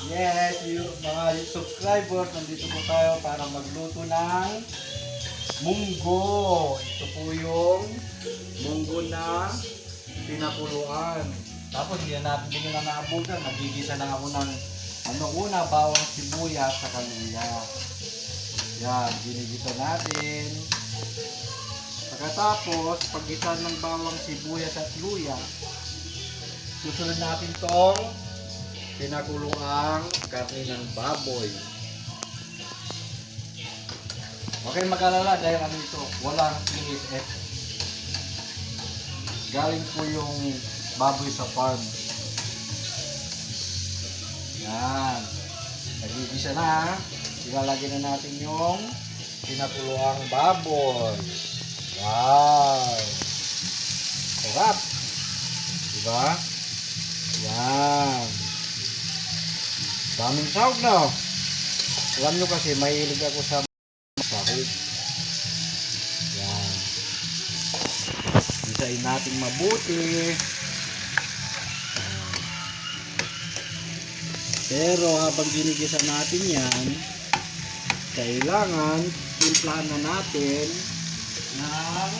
Yes, mga subscribers, nandito po tayo para magluto ng munggo. Ito po yung munggo na pinakuluan. Tapos hindi na naabutan. Nagigisa na ako ng bawang sibuyas sa kaluya. Yan, ginigisa natin. Pagkatapos, paggisa ng bawang sibuyas at luya, susunod natin tong pinakuluang karne ng baboy. Okay, mag-alala dahil ano ito, walang PSF. Galing po yung baboy sa farm. Yan. Nagigisa na. Ilalagay na natin yung pinakuluang baboy. Wow! Sarap! Diba? Yan. Daming sahog na. Alam nyo kasi, mahilig ako sa sahog. Yan. Gisain natin mabuti. Pero habang ginigisa natin yan, kailangan timplahan na natin ng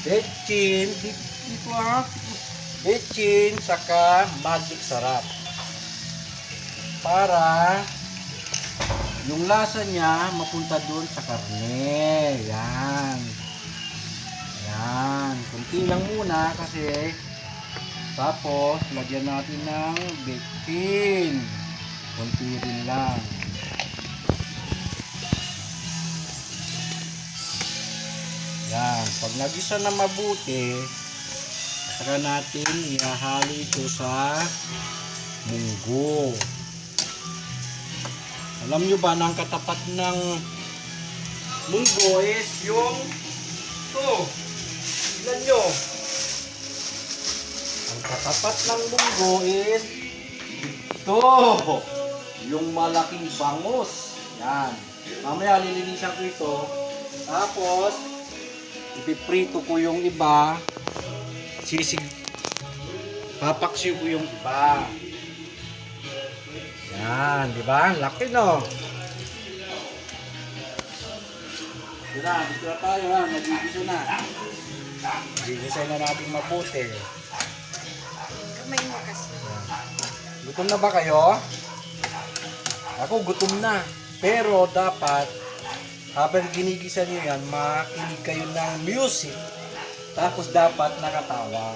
betchin. Dito betchin saka magic sarap para yung lasa niya mapunta doon sa karne. Yan. Yan. Kunti lang muna kasi tapos lagyan natin ng betchin. Kunti rin lang. Yan. Pag nagisa na mabuti, saka natin ihahalo ito sa munggo. Alam nyo ba na ang katapat ng munggo is yung ito. Tignan nyo. Ang katapat ng munggo is ito. Yung malaking bangus. Yan. Mamaya lilinisan ko ito. Tapos, ipiprito ko yung iba. Papaksiw ko yung iba. Yan, di ba? Laki, no? Dito na tayo, ha? Nagigiso na. Nagigisay na natin mabuti. Kamay mo kasi. Gutom na ba kayo? Ako, gutom na. Pero dapat, habang ginigisa nyo yan, makinig kayo ng music. Tapos dapat nakatawa.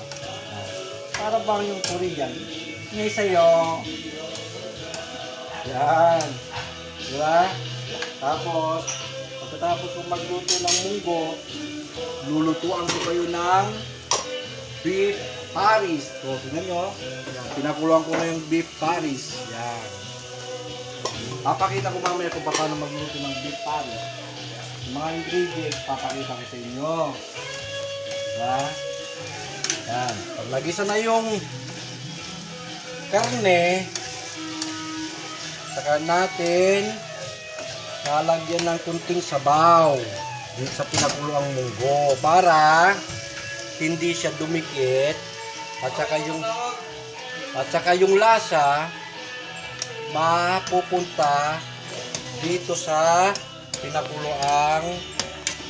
Para bang yung Korean. Ngay sa'yo. Yan. Diba? Tapos, pagkatapos kong magluto ng munggo, lulutuan ko kayo ng beef Paris. So, tingnan nyo. Pinakuluan ko na yung beef Paris. Yan. Papakita ko mamaya kung paano magluto ng beef Paris. Yung mga ingredients, papakita ko sa inyo. Diba? Yan. Pag nagisa na yung karne, saka natin lalagyan ng kunting sabaw dito sa pinakuluang munggo para hindi siya dumikit at saka yung lasa mapupunta dito sa pinakuluang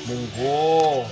munggo.